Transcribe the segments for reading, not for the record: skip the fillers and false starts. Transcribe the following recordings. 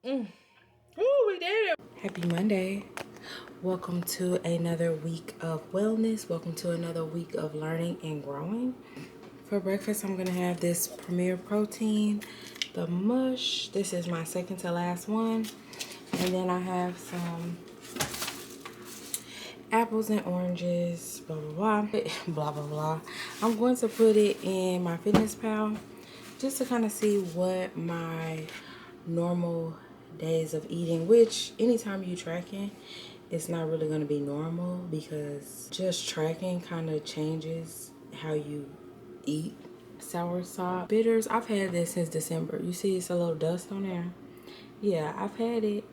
Ooh, we did it. Happy Monday. Welcome to another week of wellness. Welcome to another week of learning and growing. For breakfast, I'm going to have this Premier Protein, the mush. This is my second to last one. And then I have some apples and oranges, blah, blah, blah, blah, blah, blah. I'm going to put it in my Fitness Pal just to kind of see what my normal days of eating, which anytime you tracking, it's not really going to be normal because just tracking kind of changes how you eat. Soursop bitters, I've had this since December. You see it's a little dust on there. Yeah, I've had it.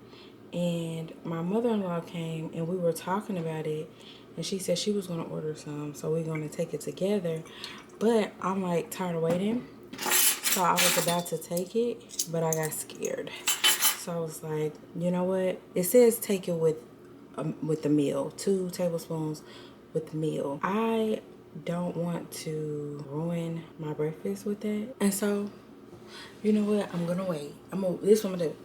And my mother-in-law came and we were talking about it, and she said she was going to order some, so we're going to take it together. But I'm like tired of waiting, so I was about to take it, but I got scared. So I was like, you know what, it says take it with the meal, 2 tablespoons with the meal. I don't want to ruin my breakfast with that, and so you know what, I'm gonna wait. This one I'm gonna do.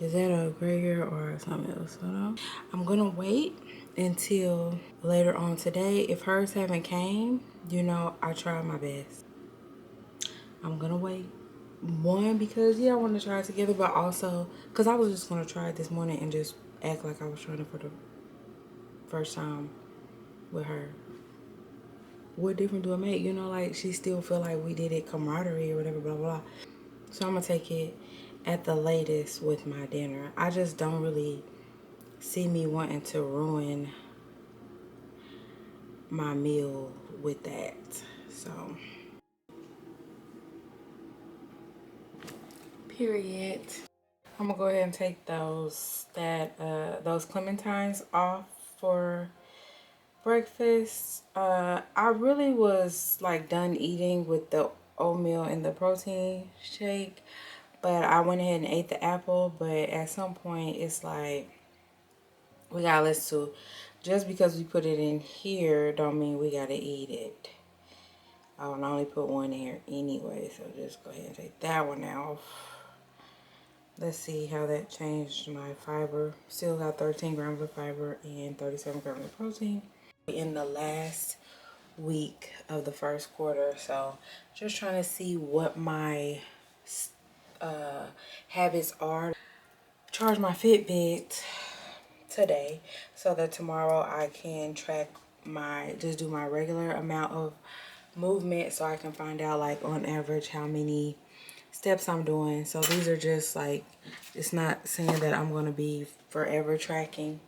Is that a burger or something else? Hold on. I'm gonna wait until later on today. If hers haven't came, you know, I tried my best. I'm gonna wait. One, because yeah, I want to try it together, but also because I was just gonna try it this morning and just act like I was trying it for the first time with her. What difference do it make? You know, like she still feel like we did it camaraderie or whatever, blah blah. So I'm gonna take it at the latest with my dinner. I just don't really see me wanting to ruin my meal with that. So period. I'm gonna go ahead and take those clementines off for breakfast. I really was like done eating with the oatmeal and the protein shake, but I went ahead and ate the apple. But at some point it's like we gotta listen to, just because we put it in here don't mean we gotta eat it. I would only put one in here anyway, so just go ahead and take that one off. Let's see how that changed my fiber. Still got 13 grams of fiber and 37 grams of protein. In the last week of the first quarter, so just trying to see what my habits are. Charge my Fitbit today so that tomorrow I can track just do my regular amount of movement, so I can find out like on average how many steps I'm doing. So these are just like, it's not saying that I'm going to be forever tracking.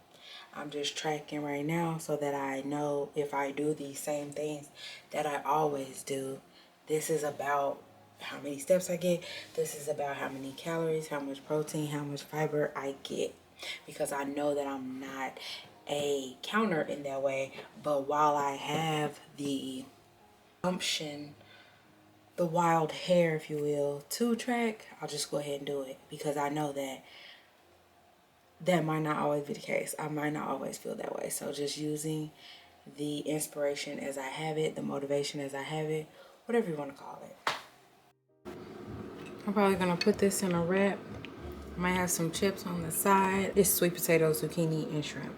I'm just tracking right now so that I know if I do these same things that I always do. This is about how many steps I get. This is about how many calories, how much protein, how much fiber I get. Because I know that I'm not a counter in that way. But while I have the gumption, the wild hair, if you will, to track, I'll just go ahead and do it. Because I know that that might not always be the case. I might not always feel that way. So just using the inspiration as I have it, the motivation as I have it, whatever you want to call it. I'm probably going to put this in a wrap. Might have some chips on the side. It's sweet potatoes, zucchini, and shrimp.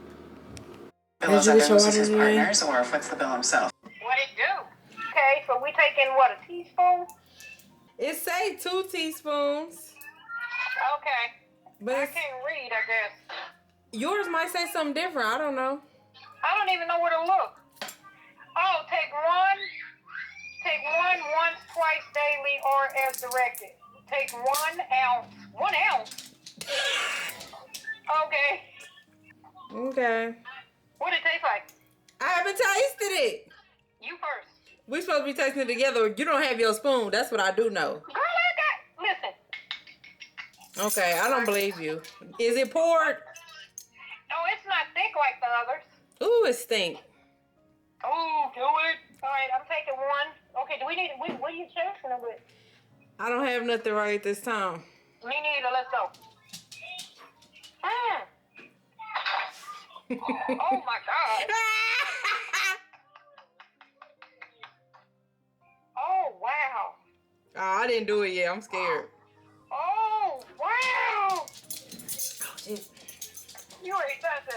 Bills are those his partners, or what's the bill himself? What it do? Okay, so we taking what, a teaspoon? It say 2 teaspoons. Okay. But I can't read, I guess. Yours might say something different. I don't know. I don't even know where to look. Oh, take one once, twice daily, or as directed. Take 1 ounce. 1 ounce? Okay. Okay. What it taste like? I haven't tasted it. You first. We're supposed to be tasting it together. You don't have your spoon. That's what I do know. Girl, I got, listen. Okay, I don't believe you. Is it poured? No, it's not thick like the others. Ooh, it stink. Oh, do it. All right, I'm taking 1. Okay, do we need, what are you chasing it with? I don't have nothing right this time. Me neither, let's go. Oh my God. Oh, wow. Oh, I didn't do it yet. I'm scared. Oh, wow. You ate that.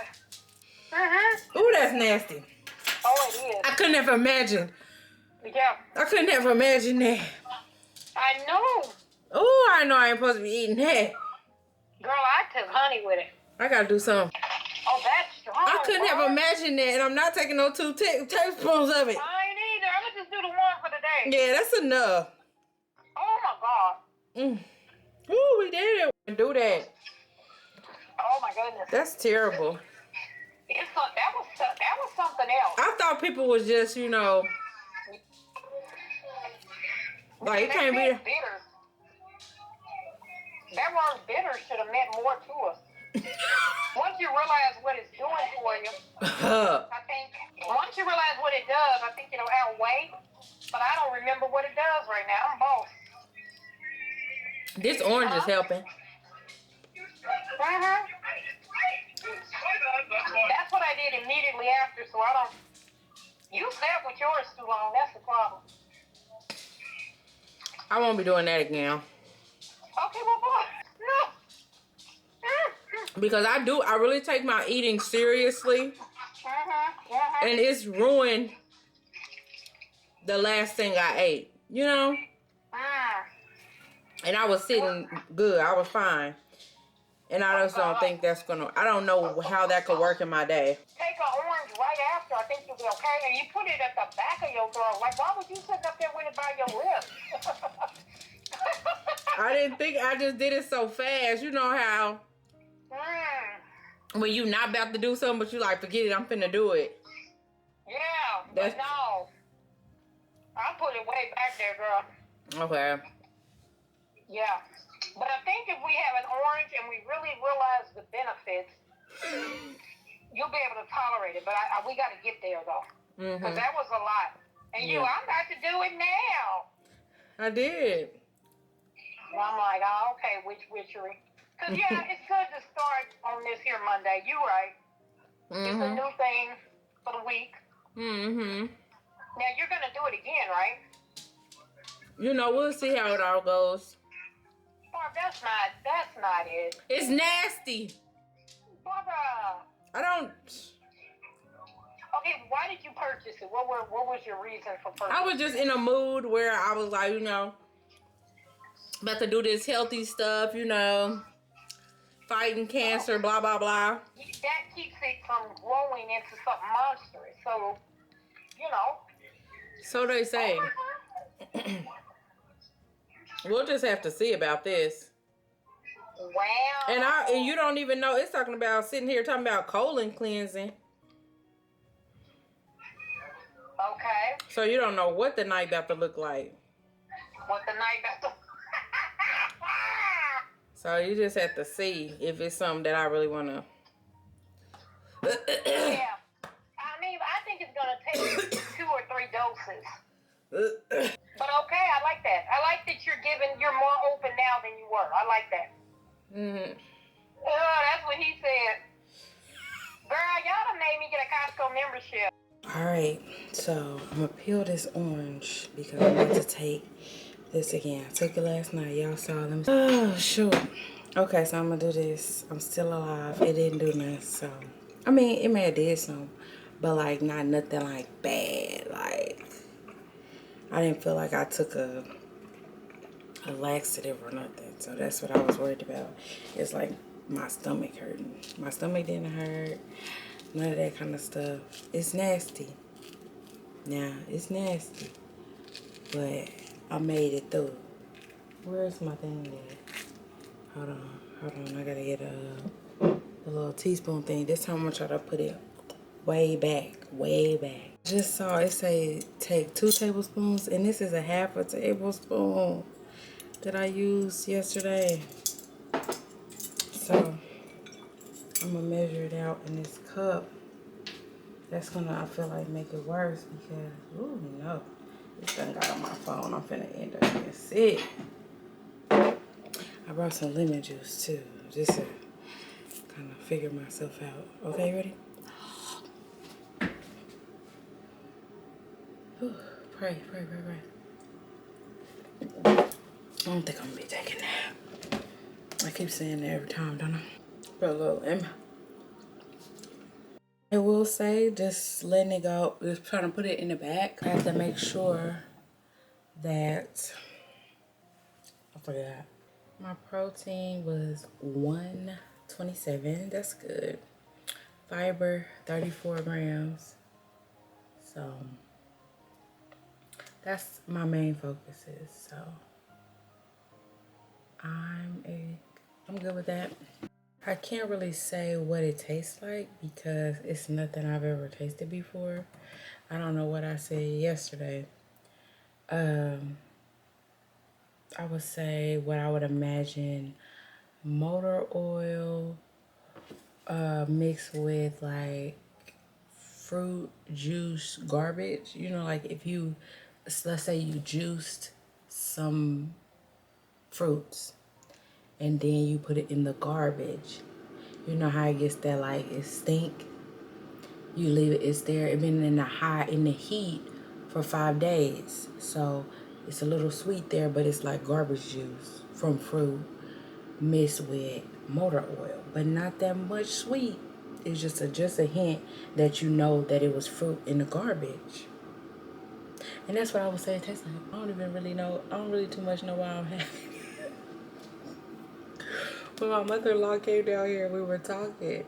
Mm-hmm. Ooh, that's nasty. Oh, it is. I couldn't have imagined. Yeah. I couldn't have imagined that. I know. Ooh, I know I ain't supposed to be eating that. Girl, I took honey with it. I gotta do something. Oh, that's strong. I couldn't have imagined that, and I'm not taking no 2 tablespoons of it. I ain't either. I'm gonna just do the one for the day. Yeah, that's enough. Oh my God. Ooh, we did it. Do that. Oh my goodness. That's terrible. That was something else. I thought people was just, you know, like it can't be. Bitter. That word bitter should have meant more to us. Once you realize what it's doing for you, I think, once you realize what it does, I think it'll outweigh. But I don't remember what it does right now. I'm both. This orange is helping. Uh-huh. That's what I did immediately after, so I don't... You sat with yours too long. That's the problem. I won't be doing that again. Okay, well, boy. No. Because I really take my eating seriously. And it's ruined the last thing I ate. You know? And I was sitting good. I was fine. And I just don't think that's gonna... I don't know how that could work in my day. Take an orange right after. I think you'll be okay. And you put it at the back of your throat. Like, why would you sit up there with it by your lips? I didn't think... I just did it so fast. You know how... When you not about to do something, but you like, forget it, I'm finna do it. Yeah, but no. I put it way back there, girl. Okay. Yeah. But I think if we have an orange and we really realize the benefits, you'll be able to tolerate it. But we got to get there, though. Because that was a lot. And I'm about to do it now. I did. And I'm like, oh, okay, witchery. Because, yeah, it's good to start on this here Monday. You're right. It's a new thing for the week. Now, you're going to do it again, right? You know, we'll see how it all goes. Barb, that's not it. It's nasty. Barbara. I don't... Okay, why did you purchase it? What was your reason for purchasing it? I was just in a mood where I was like, you know, about to do this healthy stuff, you know, fighting cancer, blah, blah, blah. That keeps it from growing into something monstrous. So, you know. So they say. We'll just have to see about this. Wow. And you don't even know. It's talking about sitting here talking about colon cleansing. Okay. So you don't know what the night about to look like. What the night about to... So you just have to see if it's something that I really want to. Yeah. I mean, I think it's going to take 2 or 3 doses. But okay, I like that. I like that you're more open now than you were. I like that. That's what he said. Girl, y'all done made me get a Costco membership. Alright, so I'm going to peel this orange because I need to take this again. I took it last night. Y'all saw them. Oh, shoot. Okay, so I'm going to do this. I'm still alive. It didn't do nothing, so. I mean, it may have did some, but like not nothing like bad. Like, I didn't feel like I took a laxative or nothing. So that's what I was worried about. It's like my stomach hurting. My stomach didn't hurt. None of that kind of stuff. It's nasty. Now, it's nasty. But I made it through. Where's my thing at? Hold on. I gotta get a little teaspoon thing. This time I'm gonna try to put it way back. Just saw it say take 2 tablespoons, and this is a half a tablespoon that I used yesterday. So I'm gonna measure it out in this cup. That's gonna, I feel like, make it worse because, ooh, no. This thing got on my phone. I'm finna end up getting sick. I brought some lemon juice too, just to kind of figure myself out. Okay, ready? Whew. Pray. I don't think I'm gonna be taking that. I keep saying that every time, don't I? Put a little lemon. I will say, just letting it go, just trying to put it in the back. I have to make sure that, I forgot. My protein was 127. That's good. Fiber, 34 grams. So that's my main focuses. So I'm good with that. I can't really say what it tastes like because it's nothing I've ever tasted before. I don't know what I said yesterday. I would say what I would imagine motor oil mixed with like fruit juice garbage. You know, like if you, let's say you juiced some fruits and then you put it in the garbage. You know how it gets that like it stink. You leave it, it's there, it's been in the heat for 5 days. So it's a little sweet there, but it's like garbage juice from fruit mixed with motor oil, but not that much sweet. It's just a hint that you know that it was fruit in the garbage. And that's what I would say it tastes like. I don't even really know. I don't really too much know why I'm having it. When my mother-in-law came down here, we were talking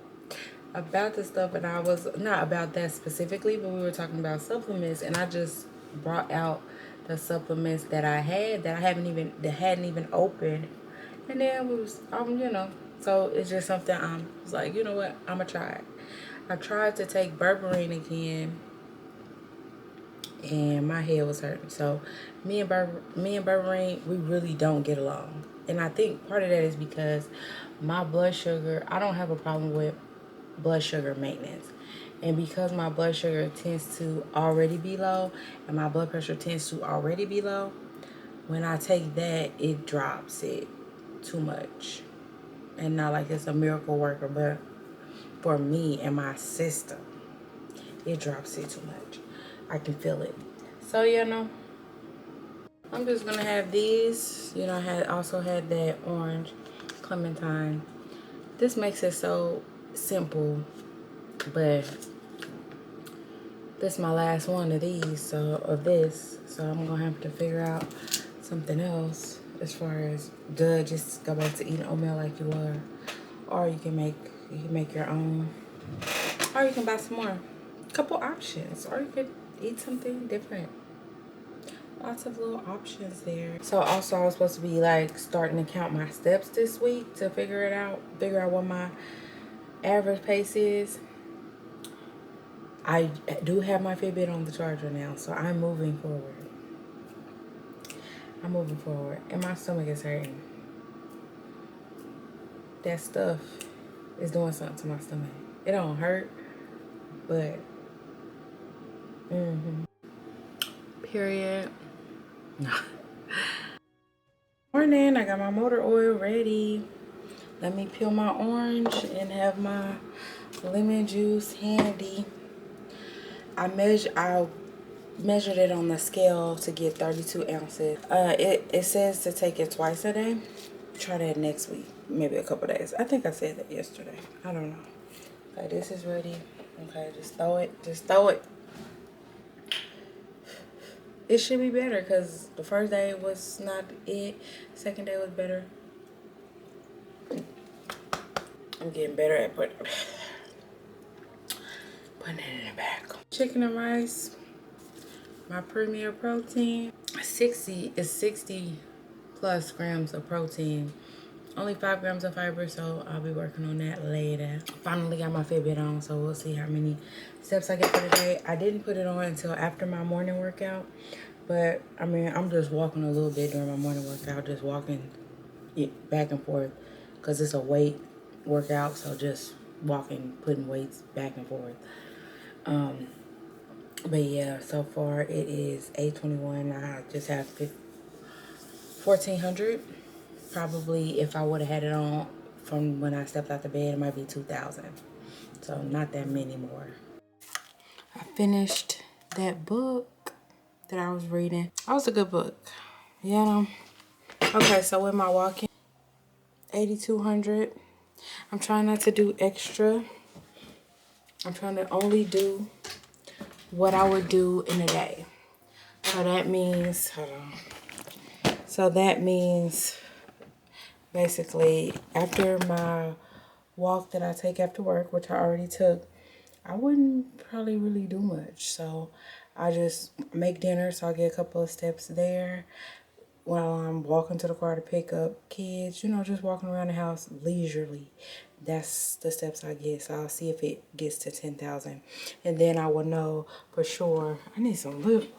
about this stuff, and I was not about that specifically, but we were talking about supplements, and I just brought out the supplements that I had that hadn't even opened, and then we was you know, so it's just something I was like, you know what, I'm gonna try it. I tried to take berberine again, and my head was hurting. So me and berberine, we really don't get along, and I think part of that is because my blood sugar, I don't have a problem with blood sugar maintenance, and because my blood sugar tends to already be low and my blood pressure tends to already be low, when I take that, it drops it too much. And not like it's a miracle worker, but for me and my system, it drops it too much. I can feel it. So you know, I'm just gonna have these. You know, I also had that orange clementine. This makes it so simple, but this is my last one of these, so I'm gonna have to figure out something else as far as just go back to eating oatmeal like you were, or you can make your own, or you can buy some more. Couple options, or you could eat something different. Lots of little options there. So also I was supposed to be like starting to count my steps this week to figure out what my average pace is. I do have my Fitbit on the charger now, so I'm moving forward. And my stomach is hurting. That stuff is doing something to my stomach. It don't hurt, but period. Morning, I got my motor oil ready. Let me peel my orange and have my lemon juice handy. I measured it on the scale to get 32 ounces. It says to take it twice a day. Try that next week, maybe a couple days. I think I said that yesterday. I don't know. Okay, this is ready. Okay, just throw it. It should be better because the first day was not it. Second day was better. I'm getting better at putting it in the bag. Chicken and rice. My premier protein. 60 plus grams of protein. Only 5 grams of fiber, so I'll be working on that later. Finally got my Fitbit on, so we'll see how many steps I get for today. I didn't put it on until after my morning workout, but I mean, I'm just walking a little bit during my morning workout, just walking it back and forth, because it's a weight workout, so just walking, putting weights back and forth. But yeah, so far it is 8:21. I just have 1,400. Probably if I would have had it on from when I stepped out the bed, it might be 2,000. So not that many more. I finished that book that I was reading. That was a good book. You know? Okay, so with my walking, 8,200. I'm trying not to do extra. I'm trying to only do what I would do in a day. So that means, hold on. So that means basically after my walk that I take after work, which I already took, I wouldn't probably really do much. So I just make dinner, so I get a couple of steps there while I'm walking to the car to pick up kids, you know, just walking around the house leisurely. That's the steps I get. So I'll see if it gets to 10,000. And then I will know for sure, I need some lip.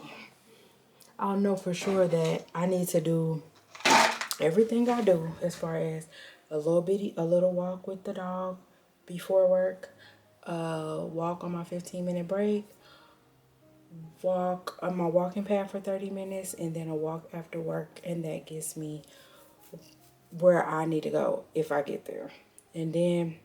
I'll know for sure that I need to do everything I do as far as a little walk with the dog before work, walk on my 15-minute break, walk on my walking path for 30 minutes, and then a walk after work, and that gets me where I need to go if I get there. And then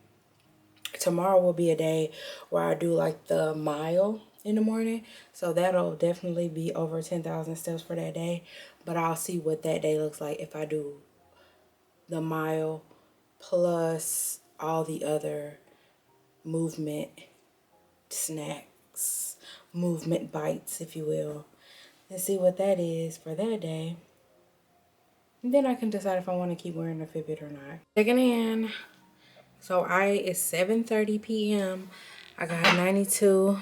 tomorrow will be a day where I do like the mile in the morning, so that'll definitely be over 10,000 steps for that day. But I'll see what that day looks like if I do the mile plus all the other movement snacks, movement bites, if you will, and see what that is for that day. And then I can decide if I want to keep wearing the Fitbit or not. Checking in. So it's 7:30 p.m. I got 92.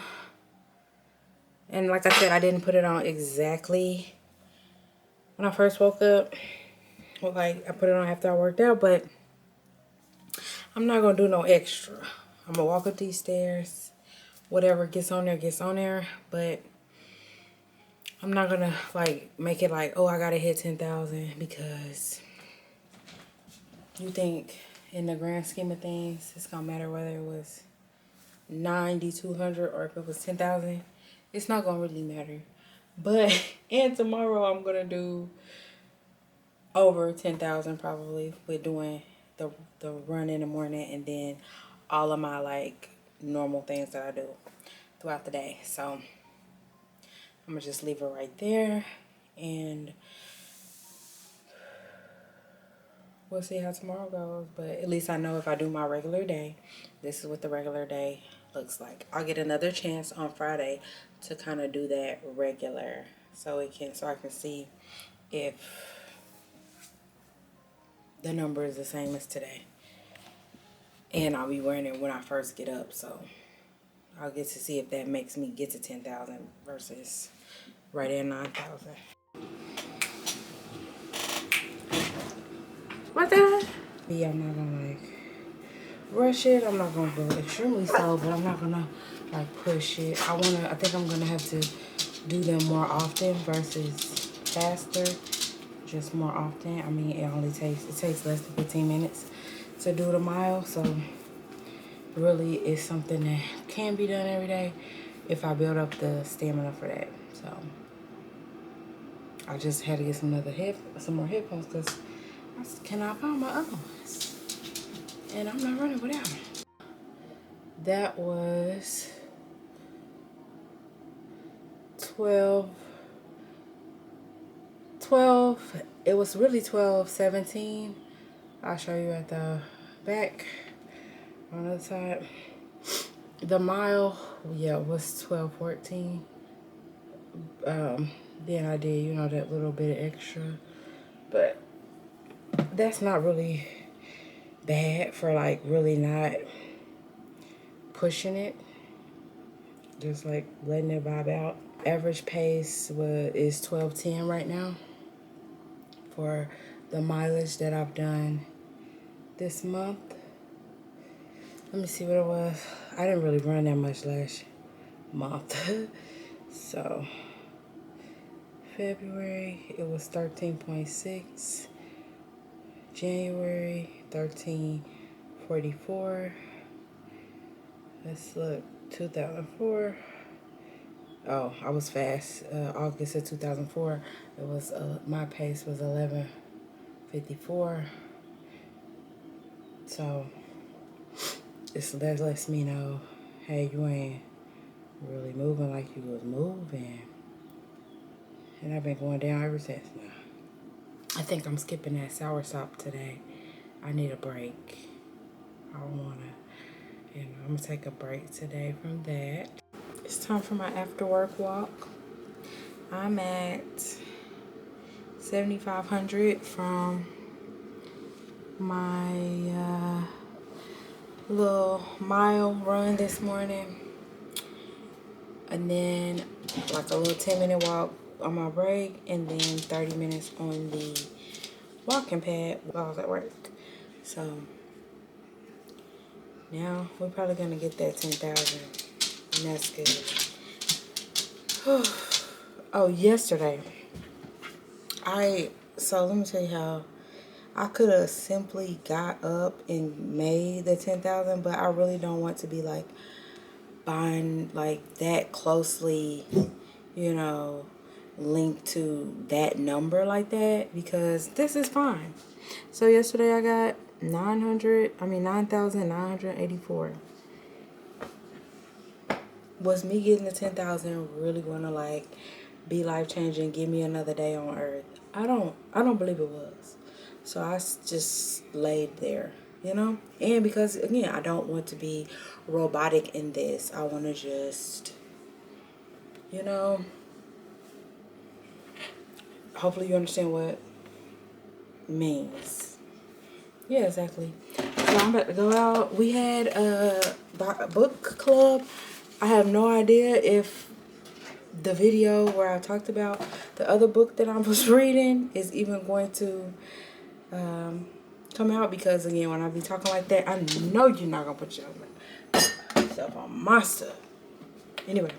And like I said, I didn't put it on exactly when I first woke up. Well, like I put it on after I worked out, but I'm not gonna do no extra. I'm gonna walk up these stairs. Whatever gets on there, gets on there. But I'm not gonna like make it like, oh, I gotta hit 10,000, because you think in the grand scheme of things, it's gonna matter whether it was 9,200 or if it was 10,000. It's not gonna really matter. But and tomorrow I'm gonna do over 10,000 probably with doing the run in the morning, and then all of my like normal things that I do throughout the day. So I'm gonna just leave it right there, and we'll see how tomorrow goes. But at least I know if I do my regular day, this is what the regular day looks like. I'll get another chance on Friday to kind of do that regular, so I can see if the number is the same as today. And I'll be wearing it when I first get up, so I'll get to see if that makes me get to 10,000 versus right at 9,000. What the hell? Yeah, I'm not gonna like rush it. I'm not gonna go extremely slow, but I'm not gonna like push it. I think I'm gonna have to do them more often versus faster. Just more often. I mean, it takes less than 15 minutes to do the mile, so really it's something that can be done every day if I build up the stamina for that. So I just had to get some more headphones, because I cannot find my other ones, and I'm not running without them. That was 12. It was really 12:17. I'll show you at the back on the other side. The mile, yeah, was 12:14. Then I did, you know, that little bit of extra, but that's not really bad for like really not pushing it, just like letting it vibe out. Average pace is 12:10 right now for the mileage that I've done this month. Let me see what it was. I didn't really run that much last month. So February, it was 13.6. January, 13:44. Let's look, 2004. Oh, I was fast. August of 2004, it was my pace was 11:54. So that lets me know, hey, you ain't really moving like you was moving. And I've been going down ever since now. I think I'm skipping that Soursop today. I need a break. I wanna, I'm gonna take a break today from that. It's time for my after work walk. I'm at 7,500 from my little mile run this morning, and then like a little 10-minute walk on my break, and then 30 minutes on the walking pad while I was at work. So now we're probably gonna get that 10,000, and that's good. Oh, yesterday so let me tell you how I could have simply got up and made the 10,000, but I really don't want to be like buying like that closely, you know, linked to that number like that, because this is fine. So yesterday I got 9,984. Was me getting the 10,000 really gonna like be life changing, give me another day on earth? I don't believe it was. So I just laid there, and because again, I don't want to be robotic in this. I want to just, hopefully you understand what it means. Yeah, exactly. So I'm about to go out. We had a book club. I have no idea if the video where I talked about the other book that I was reading is even going to come out, because again, when I be talking like that, I know you're not gonna put yourself on my stuff. Anyway,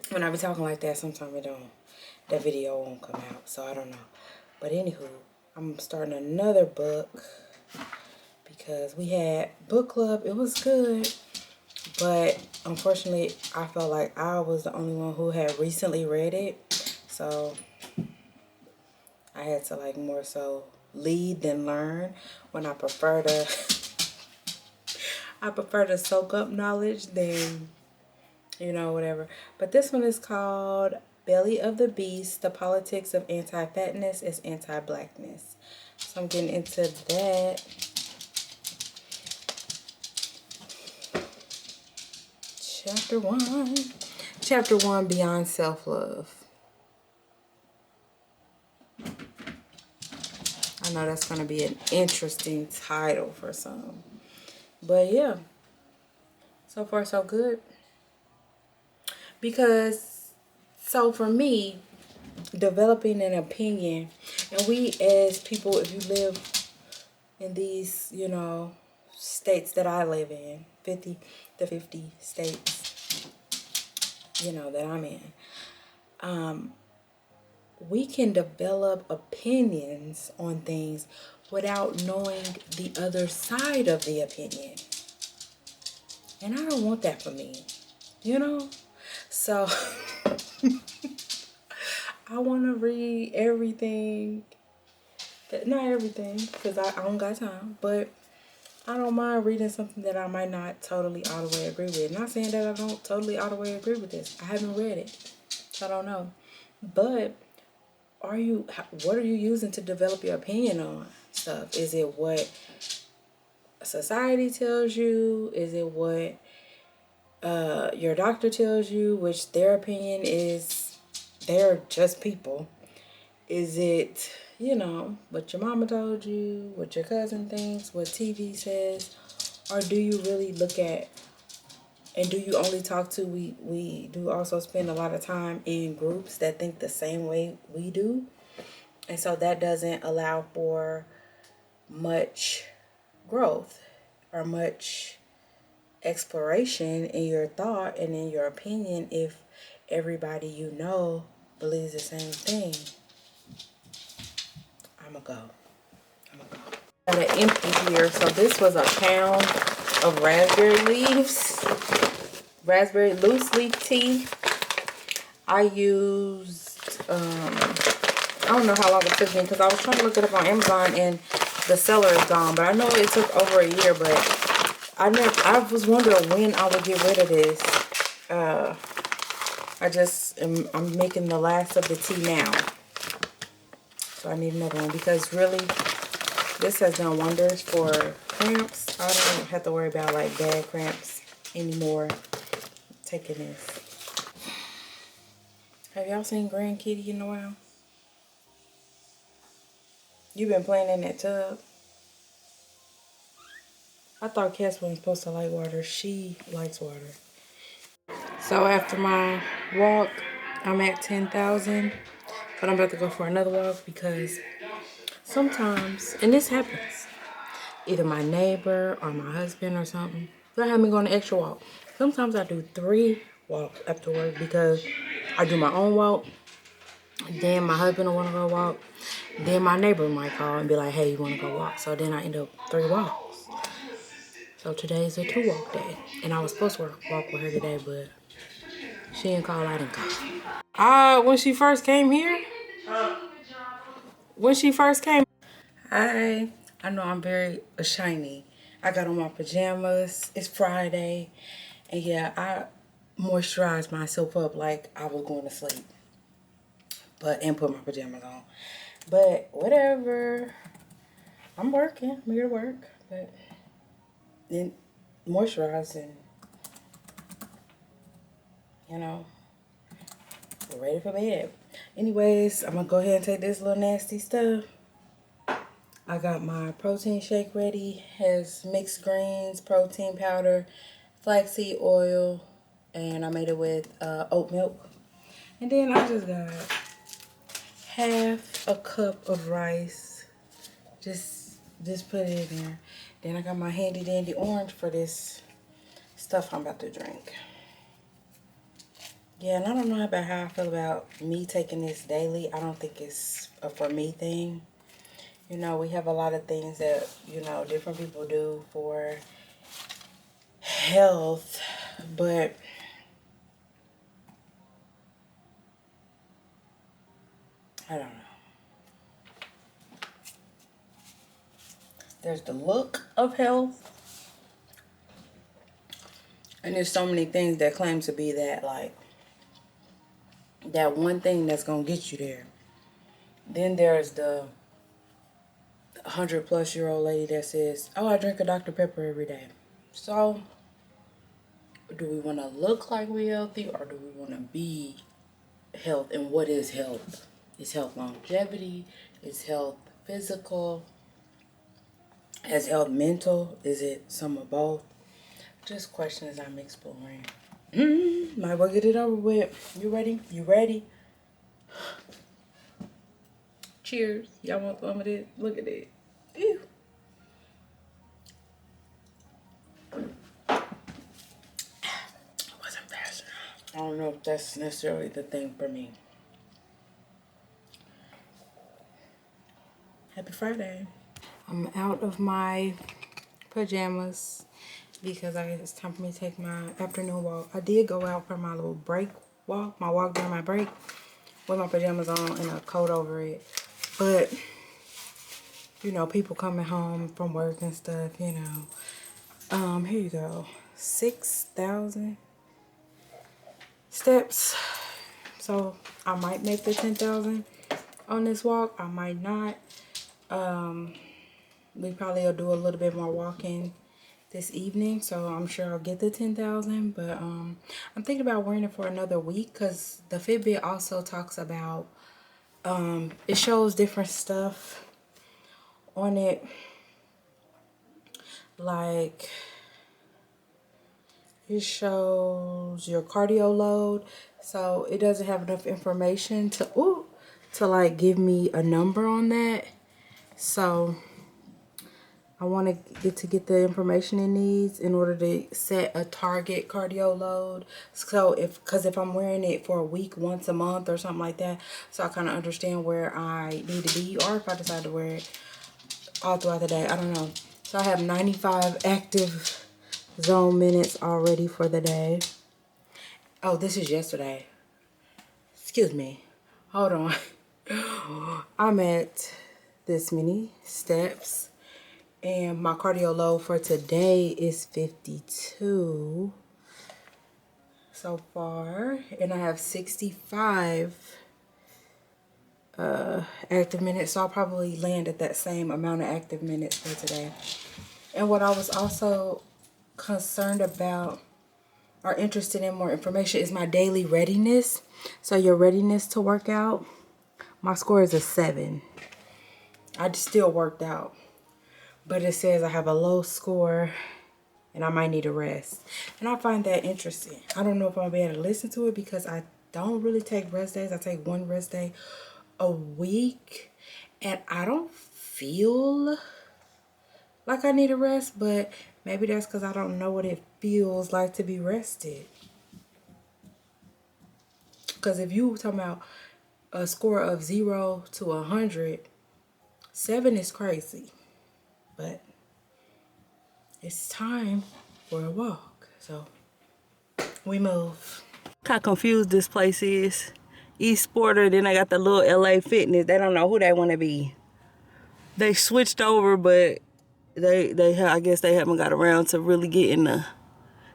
when I be talking like that, sometimes that video won't come out, so I don't know. But anywho, I'm starting another book because we had book club. It was good, but unfortunately, I felt like I was the only one who had recently read it, so I had to like more so lead than learn, when I prefer to soak up knowledge than, whatever. But this one is called Belly of the Beast: The Politics of Anti-Fatness is Anti-Blackness. So I'm getting into that. Chapter 1, Beyond Self-Love. I know that's going to be an interesting title for some. But yeah, so far so good. Because, so for me, developing an opinion, and we as people, if you live in these, states that I live in, 50 states, that I'm in, we can develop opinions on things without knowing the other side of the opinion. And I don't want that for me, So I want to read everything. Not everything, because I don't got time, but I don't mind reading something that I might not totally all the way agree with. Not saying that I don't totally all the way agree with this. I haven't read it, so I don't know. But what are you using to develop your opinion on stuff? Is it what society tells you? Is it what your doctor tells you, which their opinion is they're just people? Is it, what your mama told you, what your cousin thinks, what TV says? Or do you really look at, and do you only talk to, we do also spend a lot of time in groups that think the same way we do. And so that doesn't allow for much growth or much exploration in your thought and in your opinion if everybody believes the same thing. I'm gonna go. Got an empty here. So this was a pound of raspberry loose leaf tea. I used, I don't know how long it took me, because I was trying to look it up on Amazon and the seller is gone. But I know it took over a year, but I was wondering when I would get rid of this. I'm making the last of the tea now. So I need another one, because really, this has done wonders for cramps. I don't have to worry about like bad cramps anymore taking this. Have y'all seen Grand Kitty in a while? You been playing in that tub? I thought Cass wasn't supposed to like water. She likes water. So after my walk, I'm at 10,000. But I'm about to go for another walk because sometimes, and this happens, either my neighbor or my husband or something, they'll have me go on an extra walk. Sometimes I do 3 walks after work because I do my own walk. Then my husband will want to go walk. Then my neighbor might call and be like, hey, you want to go walk? So then I end up 3 walks. So today is a 2 walk day. And I was supposed to walk with her today, but she didn't call, I didn't call. When she first came here, I know I'm very shiny. I got on my pajamas. It's Friday. And yeah, I moisturized myself up like I was going to sleep. And put my pajamas on. But whatever. I'm working. I'm here to work. But then moisturizing, you know, we're ready for bed. Anyways, I'm going to go ahead and take this little nasty stuff. I got my protein shake ready. Has mixed greens, protein powder, flaxseed oil, and I made it with oat milk. And then I just got half a cup of rice. Just put it in there. Then I got my handy dandy orange for this stuff I'm about to drink. Yeah, and I don't know about how I feel about me taking this daily. I don't think it's a for me thing. You know, we have a lot of things that, you know, different people do for health, but I don't know. There's the look of health, and there's so many things that claim to be that, like, that one thing that's gonna get you there. Then there's the 100-plus-year-old lady that says, oh, I drink a Dr. Pepper every day. So, do we want to look like we're healthy, or do we want to be health? And what is health? Is health longevity? Is health physical? Is health mental? Is it some of both? Just questions I'm exploring. Might well get it over with. You ready? You ready? Cheers. Y'all want some of this? Look at it. Ew. Wasn't fast enough. I don't know if that's necessarily the thing for me. Happy Friday. I'm out of my pajamas because it's time for me to take my afternoon walk. I did go out for my little break walk, my walk during my break, with my pajamas on and a coat over it. But, you know, people coming home from work and stuff, you know. Here you go. 6,000 steps. So I might make the 10,000 on this walk. I might not. We probably will do a little bit more walking this evening, so I'm sure I'll get the 10,000. But I'm thinking about wearing it for another week because the Fitbit also talks about it shows different stuff on it, like it shows your cardio load, so it doesn't have enough information to like give me a number on that. So I want to get the information it needs in order to set a target cardio load. So because if I'm wearing it for a week, once a month or something like that, so I kind of understand where I need to be, or if I decide to wear it all throughout the day, I don't know. So I have 95 active zone minutes already for the day. Oh, this is yesterday. Excuse me. Hold on. I'm at this many steps. And my cardio load for today is 52 so far. And I have 65 active minutes. So I'll probably land at that same amount of active minutes for today. And what I was also concerned about or interested in more information is my daily readiness. So your readiness to work out, my score is a 7. I still worked out, but it says I have a low score and I might need a rest. And I find that interesting. I don't know if I'll be able to listen to it because I don't really take rest days. I take 1 rest day a week and I don't feel like I need a rest, but maybe that's because I don't know what it feels like to be rested. Because if you talking about a score of 0 to 100, 7 is crazy. But it's time for a walk. So we move. Look how confused this place is. East Porter, then I got the little LA Fitness. They don't know who they want to be. They switched over, but I guess they haven't got around to really getting the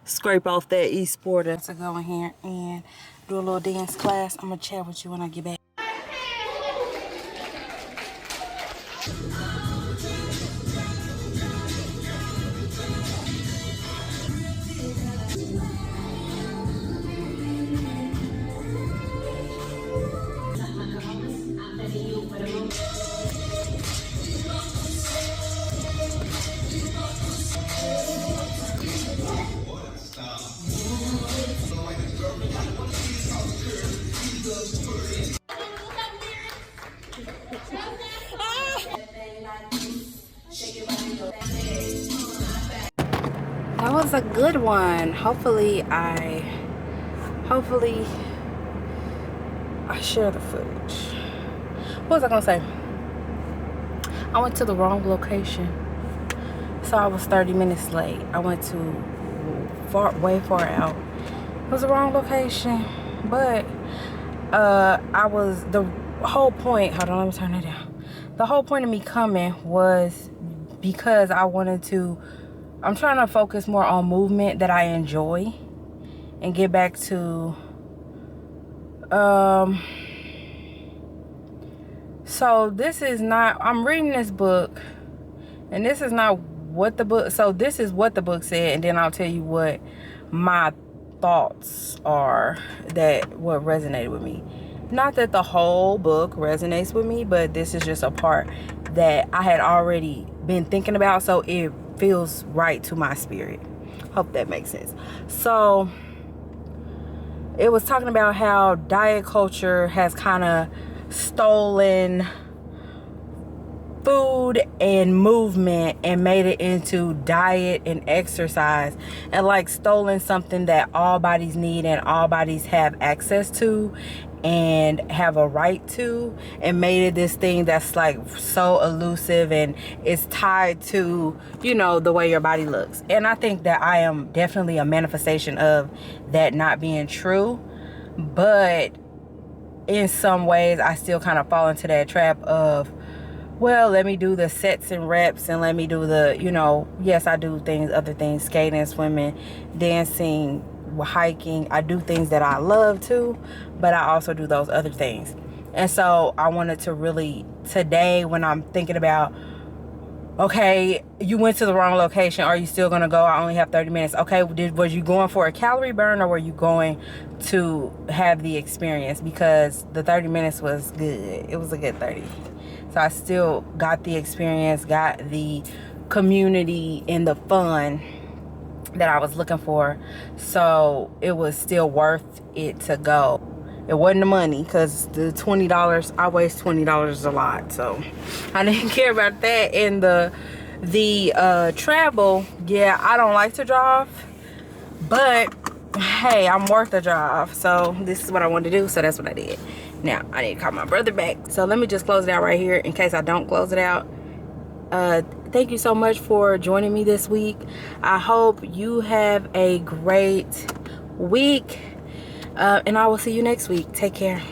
scrape off that East Porter. So go in here and do a little dance class. I'm gonna chat with you when I get back. That was a good one. Hopefully I share the footage. What was I gonna say? I went to the wrong location, so I was 30 minutes late. I went to way far out. It was the wrong location, but the whole point, hold on, let me turn it down. The whole point of me coming was because I'm trying to focus more on movement that I enjoy and get back to so this is not, I'm reading this book and this is not what the book, so this is what the book said, and then I'll tell you what my thoughts are, that what resonated with me. Not that the whole book resonates with me, but this is just a part that I had already been thinking about, so it feels right to my spirit. Hope that makes sense. So it was talking about how diet culture has kind of stolen food and movement and made it into diet and exercise, and like stolen something that all bodies need and all bodies have access to and have a right to, and made it this thing that's like so elusive and it's tied to, you know, the way your body looks. And I think that I am definitely a manifestation of that not being true, but in some ways I still kind of fall into that trap of, well, let me do the sets and reps and let me do the, you know, yes, I do other things, skating, swimming, dancing, hiking. I do things that I love too, but I also do those other things. And so I wanted to really, today when I'm thinking about, okay, you went to the wrong location, are you still gonna go? I only have 30 minutes. Okay, was you going for a calorie burn or were you going to have the experience? Because the 30 minutes was good. It was a good 30. So I still got the experience, got the community and the fun that I was looking for. So it was still worth it to go. It wasn't the money, because the $20, I waste $20 a lot. So I didn't care about that. And the travel, yeah, I don't like to drive, but hey, I'm worth a drive. So this is what I wanted to do. So that's what I did. Now I need to call my brother back. So let me just close it out right here in case I don't close it out. Thank you so much for joining me this week. I hope you have a great week. And I will see you next week. Take care.